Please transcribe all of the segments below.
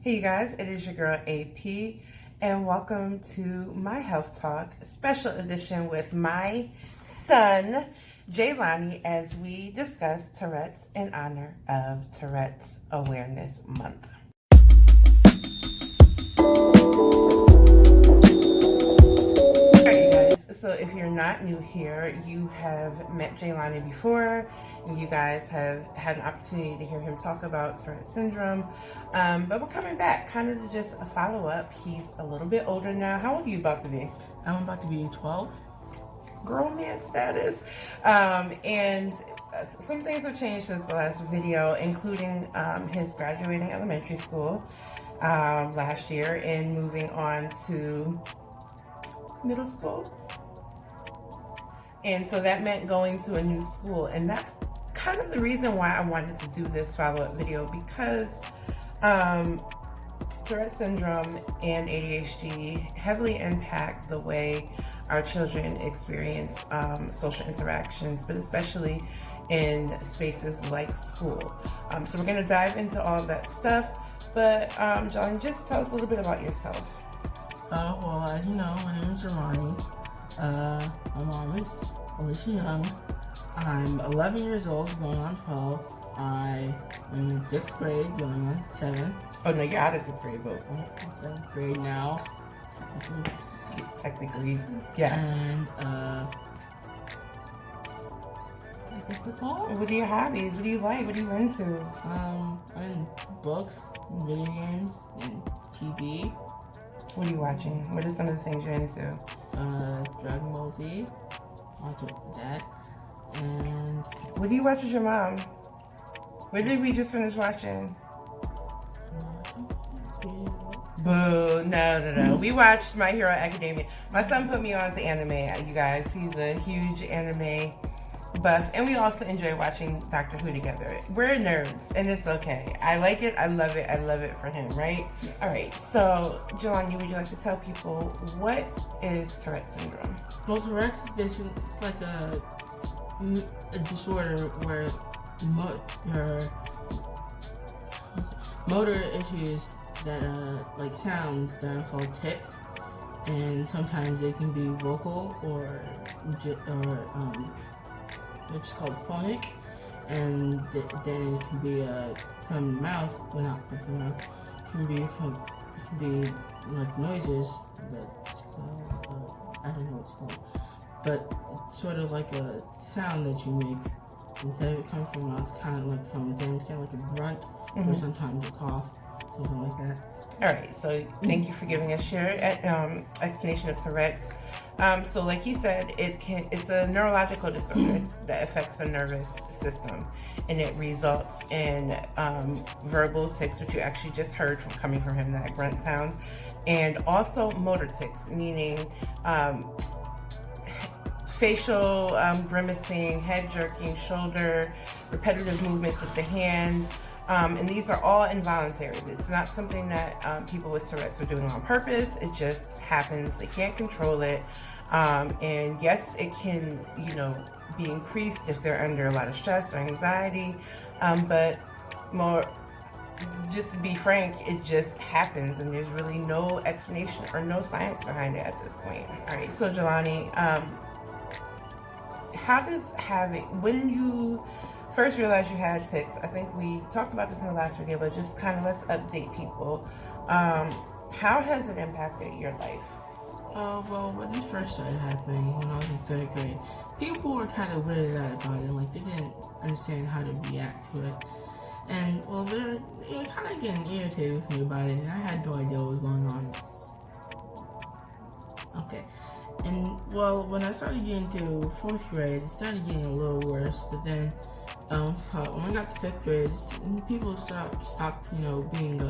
Hey you guys, it is your girl AP, and welcome to my health talk special edition with my son Jaylani as we discuss Tourette's in honor of Tourette's Awareness Month. So if you're not new here, you have met Jaylani before, and you guys have had an opportunity to hear him talk about Tourette syndrome. But we're coming back, kind of to just a follow-up. He's a little bit older now. How old are you about to be? I'm about to be 12. Grown man status. And some things have changed since the last video, including his graduating elementary school last year and moving on to middle school. And so that meant going to a new school. And that's kind of the reason why I wanted to do this follow-up video, because Tourette syndrome and ADHD heavily impact the way our children experience social interactions, but especially in spaces like school. So we're going to dive into all of that stuff. But John, just tell us a little bit about yourself. Well, as you know, my name is Jaylani. My mom is Alicia Young. I'm 11 years old, going on 12. I am in 6th grade, going on 7th. Oh no, you're out of 6th grade, but I'm in 7th grade now. Technically, yes. And I guess that's all. What are your hobbies? What do you like? What are you into? I'm in books, video games, and TV. What are you watching? What are some of the things you're into? Dragon Ball Z. Watch it with Dad. And what do you watch with your mom? What did we just finish watching? Boo! No. We watched My Hero Academia. My son put me on to anime, you guys. He's a huge anime buff, and we also enjoy watching Doctor Who together. We're nerds, and it's okay. I like it. I love it. I love it for him, right? All right. So, Jaylani, would you like to tell people what is Tourette syndrome? Well, Tourette's is basically like a disorder where your motor issues that like sounds that are called tics, and sometimes they can be vocal or it's called phonic, and then it can be from the mouth. Well, not from the mouth. It can be like noises that's called, I don't know what it's called, but it's sort of like a sound that you make. Instead of it coming from the mouth, it's kind of like from within. It's kind of like a grunt, or sometimes a cough, something like that. All right, so thank you for giving us your explanation of Tourette's. So like you said, it's a neurological disorder that affects the nervous system, and it results in verbal tics, which you actually just heard from coming from him, that grunt sound, and also motor tics, meaning facial grimacing, head jerking, shoulder, repetitive movements with the hands. And these are all involuntary. It's not something that people with Tourette's are doing on purpose. It just happens. They can't control it. And yes, it can, be increased if they're under a lot of stress or anxiety. But more, just to be frank, it just happens, and there's really no explanation or no science behind it at this point. All right, so Jaylani, when you first realized you had tics, I think we talked about this in the last video, but just kind of let's update people. How has it impacted your life? Well, when it first started happening, when I was in 3rd grade, people were kind of weirded out about it. Like, they didn't understand how to react to it. And, well, they were kind of getting irritated with me about it, and I had no idea what was going on. Okay. And, well, when I started getting to 4th grade, it started getting a little worse, but then when I got to 5th grade, people stopped, being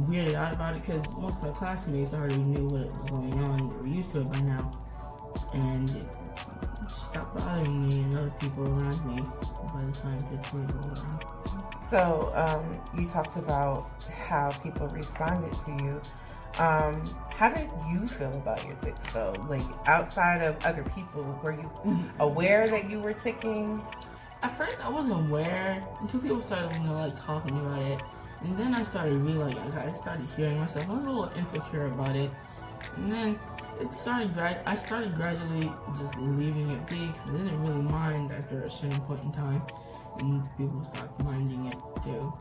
weirded out about it, because most of my classmates already knew what was going on. They were used to it by now, and it stopped bothering me and other people around me by the time 5th grade rolled around. So you talked about how people responded to you. How did you feel about your tics though? Like, outside of other people, were you aware that you were ticking? At first, I wasn't aware until people started, talking about it. And then I started realizing, I started hearing myself. I was a little insecure about it. And then I started gradually just leaving it be, because I didn't really mind after a certain point in time. And people stopped minding it too.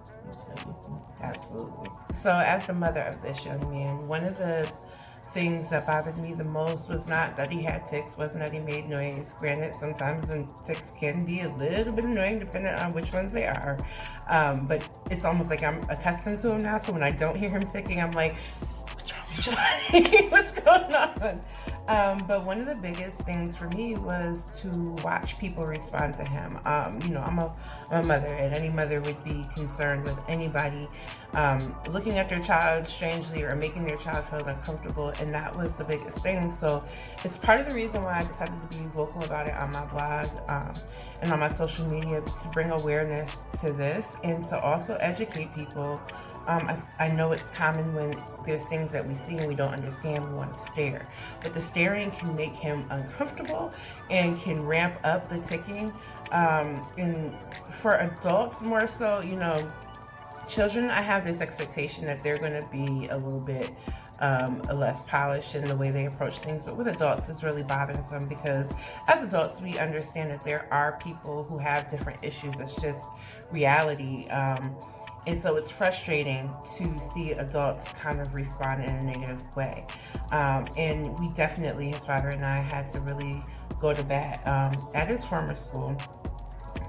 Absolutely. So as the mother of this young man, one of the things that bothered me the most was not that he had tics, wasn't that he made noise. Granted, sometimes tics can be a little bit annoying depending on which ones they are. But it's almost like I'm accustomed to him now, so when I don't hear him ticking, I'm like, what's wrong with Jaylani? What's going on? But one of the biggest things for me was to watch people respond to him. I'm a mother, and any mother would be concerned with anybody looking at their child strangely or making their child feel uncomfortable, and that was the biggest thing. So it's part of the reason why I decided to be vocal about it on my blog and on my social media, to bring awareness to this and to also educate people. I know it's common when there's things that we see and we don't understand, we want to stare. But the staring can make him uncomfortable and can ramp up the ticking. And for adults more so, children, I have this expectation that they're going to be a little bit less polished in the way they approach things. But with adults, it's really bothersome because as adults, we understand that there are people who have different issues. It's just reality. And so it's frustrating to see adults kind of respond in a negative way. And we definitely, his father and I, had to really go to bat at his former school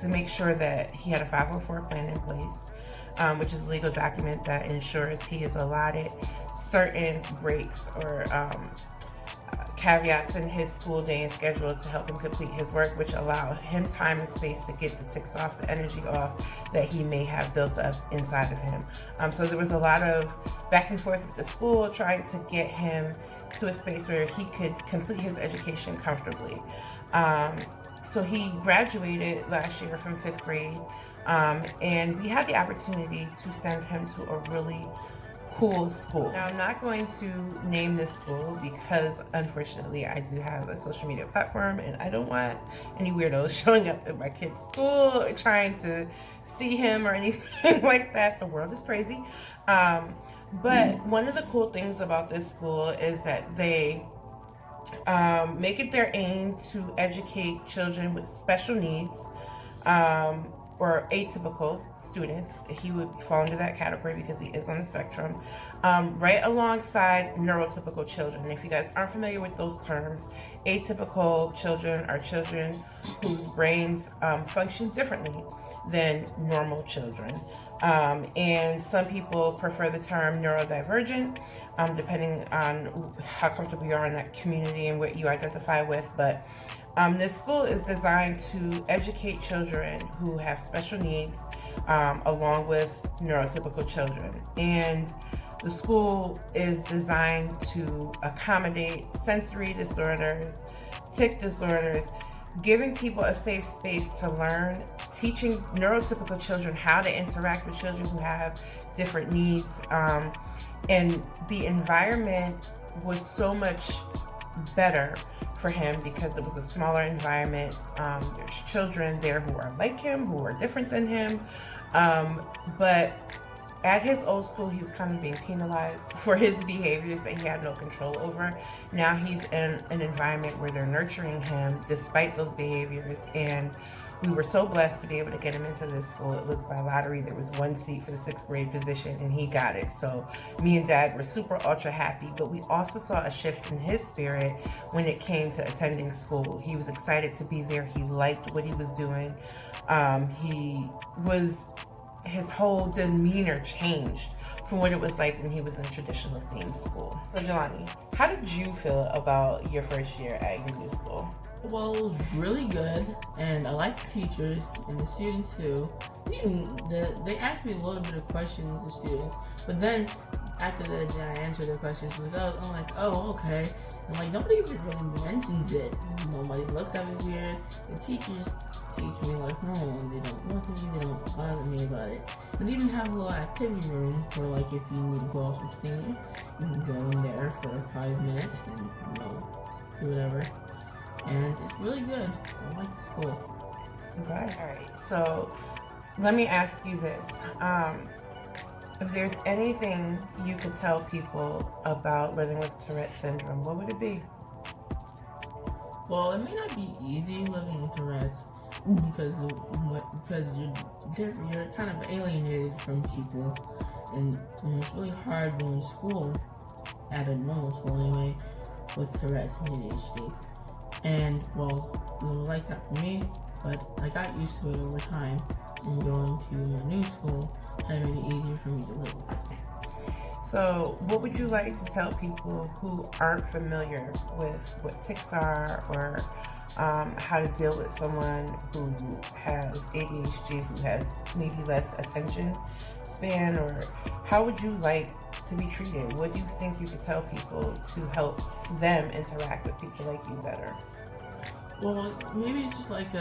to make sure that he had a 504 plan in place, which is a legal document that ensures he is allotted certain breaks or caveats in his school day and schedule to help him complete his work, which allow him time and space to get the tics off, the energy off that he may have built up inside of him. So there was a lot of back and forth with the school trying to get him to a space where he could complete his education comfortably. So he graduated last year from 5th grade, and we had the opportunity to send him to a really cool school. Now, I'm not going to name this school because, unfortunately, I do have a social media platform and I don't want any weirdos showing up at my kid's school or trying to see him or anything like that. The world is crazy. But one of the cool things about this school is that they make it their aim to educate children with special needs or atypical students. He would fall into that category because he is on the spectrum, right alongside neurotypical children. If you guys aren't familiar with those terms, atypical children are children whose brains function differently than normal children. And some people prefer the term neurodivergent, depending on how comfortable you are in that community and what you identify with. But this school is designed to educate children who have special needs along with neurotypical children. And the school is designed to accommodate sensory disorders, tic disorders, giving people a safe space to learn, teaching neurotypical children how to interact with children who have different needs. And the environment was so much better for him because it was a smaller environment. There's children there who are like him, who are different than him. But at his old school, he was kind of being penalized for his behaviors that he had no control over. Now he's in an environment where they're nurturing him despite those behaviors. And we were so blessed to be able to get him into this school. It was by lottery. There was one seat for the 6th grade position and he got it. So me and Dad were super ultra happy, but we also saw a shift in his spirit when it came to attending school. He was excited to be there. He liked what he was doing. His whole demeanor changed from what it was like when he was in traditional themed school. So Jaylani, how did you feel about your first year at your new school? Well, it was really good, and I liked the teachers and the students too. They asked me a little bit of questions, the students, but then after I answered the questions, I'm like, oh, okay. And like, nobody even really mentions it. Nobody looks at me weird. The teachers teach me like normal, and they don't look at me, they don't bother me about it. And they even have a little activity room where, like, if you need to go off some steam, you can go in there for 5 minutes and, do whatever. And it's really good. I like the school. Okay. All right. So let me ask you this. If there's anything you could tell people about living with Tourette syndrome, what would it be? Well, it may not be easy living with Tourette's because you're kind of alienated from people, and it's really hard going to school at a normal school anyway with Tourette's and ADHD. And well, it was like that for me, but I got used to it over time, and going to my new school kind of made it easier for me to live with it. So, what would you like to tell people who aren't familiar with what tics are, or how to deal with someone who has ADHD, who has maybe less attention span, or how would you like to be treated? What do you think you could tell people to help them interact with people like you better? Well, maybe it's just like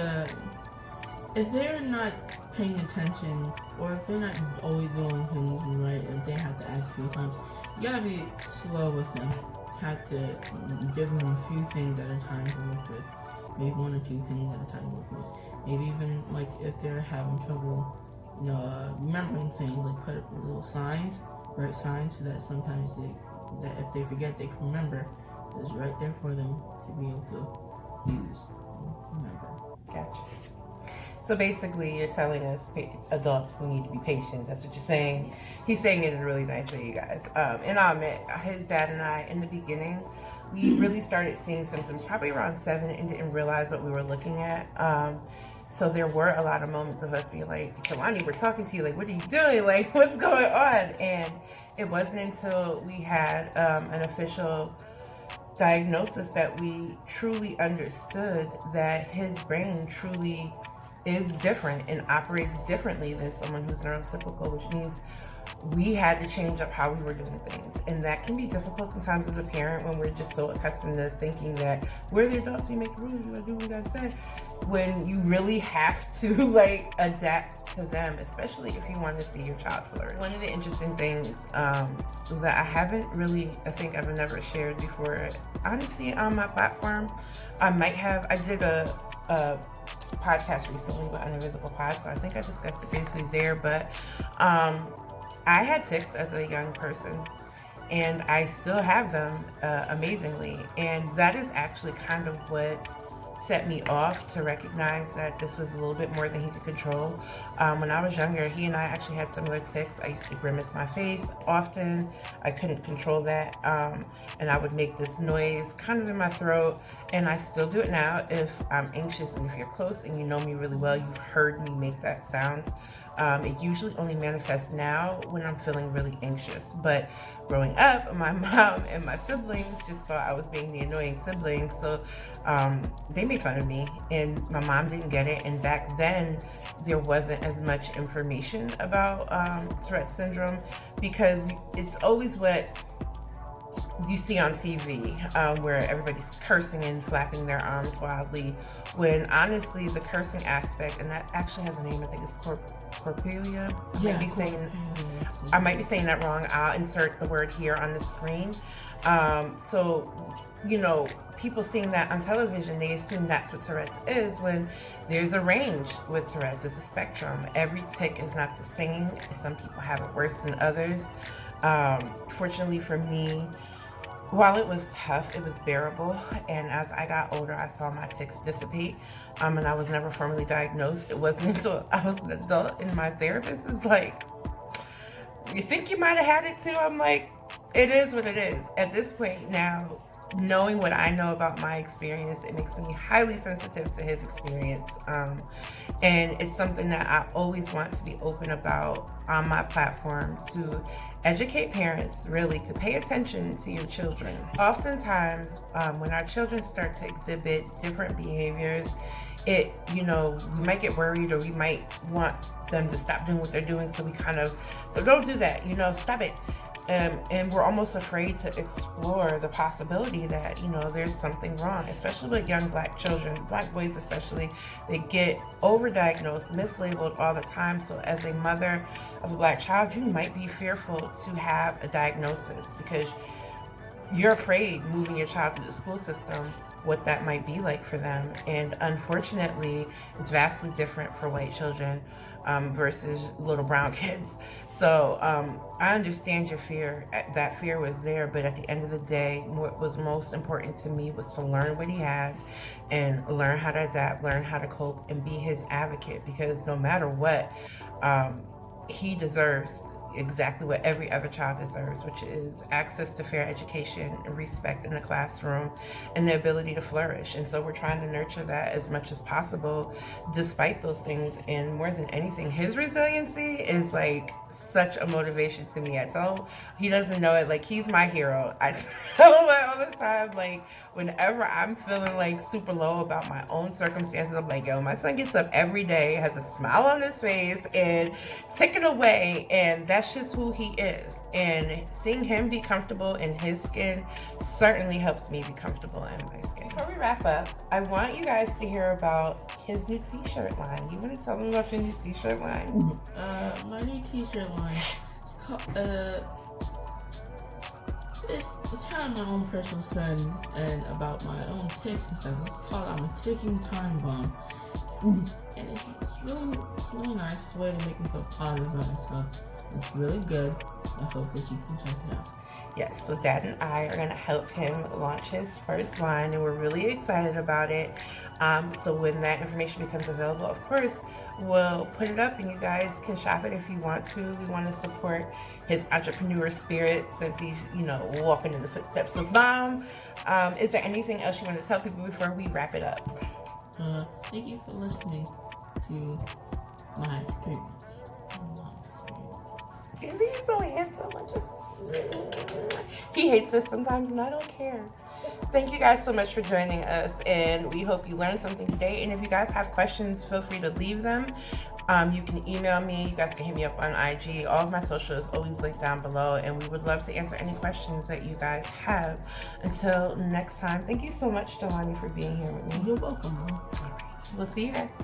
if they're not paying attention, or if they're not always doing things right, and they have to ask 3 times, you gotta be slow with them. You have to give them a few things at a time to work with. Maybe 1 or 2 things at a time to work with. Maybe even like if they're having trouble, remembering things, like put up little signs, write signs, so that sometimes that if they forget, they can remember. It's right there for them to be able to use and remember. Gotcha. So basically, you're telling us adults we need to be patient. That's what you're saying. Yes. He's saying it in a really nice way, you guys. And I'll admit, his dad and I, in the beginning, we really started seeing symptoms probably around 7 and didn't realize what we were looking at. So there were a lot of moments of us being like, Jaylani, we're talking to you. Like, what are you doing? Like, what's going on? And it wasn't until we had an official diagnosis that we truly understood that his brain truly is different and operates differently than someone who's neurotypical, which means we had to change up how we were doing things. And that can be difficult sometimes as a parent when we're just so accustomed to thinking that we're the adults, we make the rules, you gotta do what we gotta say. When you really have to adapt to them, especially if you want to see your child flourish. One of the interesting things that I think I've never shared before, honestly, on my platform, I did a podcast recently with Invisible Pod, so I think I discussed it briefly there, but I had tics as a young person, and I still have them amazingly, and that is actually kind of what set me off to recognize that this was a little bit more than he could control. When I was younger, he and I actually had similar tics. I used to grimace my face often. I couldn't control that, and I would make this noise kind of in my throat, and I still do it now if I'm anxious, and if you're close and you know me really well, you've heard me make that sound. It usually only manifests now when I'm feeling really anxious, but growing up, my mom and my siblings just thought I was being the annoying sibling, so they made fun of me, and my mom didn't get it. And back then, there wasn't as much information about Tourette syndrome, because it's always what you see on TV, where everybody's cursing and flapping their arms wildly, when honestly the cursing aspect, and that actually has a name, I think it's corpelia. I might be saying that wrong. I'll insert the word here on the screen. So, people seeing that on television, they assume that's what Tourette's is, when there's a range with Tourette's. There's a spectrum. Every tic is not the same. Some people have it worse than others. Fortunately for me, while it was tough, it was bearable, and as I got older, I saw my tics dissipate, and I was never formally diagnosed. It wasn't until I was an adult and my therapist is like, you think you might have had it too? I'm like, it is what it is. At this point now, knowing what I know about my experience, it makes me highly sensitive to his experience, and it's something that I always want to be open about on my platform, to educate parents really to pay attention to your children. Oftentimes, when our children start to exhibit different behaviors, we might get worried, or we might want them to stop doing what they're doing, so we kind of, don't do that, stop it. And we're almost afraid to explore the possibility that, there's something wrong, especially with young Black children, Black boys especially. They get overdiagnosed, mislabeled all the time. So as a mother of a Black child, you might be fearful to have a diagnosis because you're afraid moving your child through the school system what that might be like for them. And unfortunately, it's vastly different for white children versus little brown kids. So I understand your fear. That fear was there, but at the end of the day, what was most important to me was to learn what he had and learn how to adapt, learn how to cope, and be his advocate, because no matter what, he deserves exactly what every other child deserves, which is access to fair education and respect in the classroom and the ability to flourish. And so we're trying to nurture that as much as possible despite those things. And more than anything, his resiliency is like such a motivation to me. I tell he doesn't know it, like he's my hero. I tell him that all the time. Like whenever I'm feeling like super low about my own circumstances, I'm like, yo, my son gets up every day, has a smile on his face, and taken away, and that's just who he is. And seeing him be comfortable in his skin certainly helps me be comfortable in my skin. Before we wrap up, I want you guys to hear about his new t-shirt line. You want to tell them about your new t-shirt line? My new t-shirt line, it's called, it's kind of my own personal study and about my own tips and stuff. It's called I'm a Ticking Time Bomb. And it's really nice. It's a way to make me feel positive about myself. It's really good. I hope that you can check it out. Yes, so Dad and I are going to help him launch his first line, and we're really excited about it. So when that information becomes available, of course, we'll put it up and you guys can shop it if you want to. We want to support his entrepreneur spirit since he's, walking in the footsteps of Mom. Is there anything else you want to tell people before we wrap it up? Thank you for listening to my experience. He's so handsome. He hates this sometimes, and I don't care. Thank you guys so much for joining us, and we hope you learned something today. And if you guys have questions, feel free to leave them. You can email me. You guys can hit me up on IG. All of my social is always linked down below, and we would love to answer any questions that you guys have. Until next time, thank you so much, Jaylani, for being here with me. You're welcome, Mom. All right. We'll see you guys.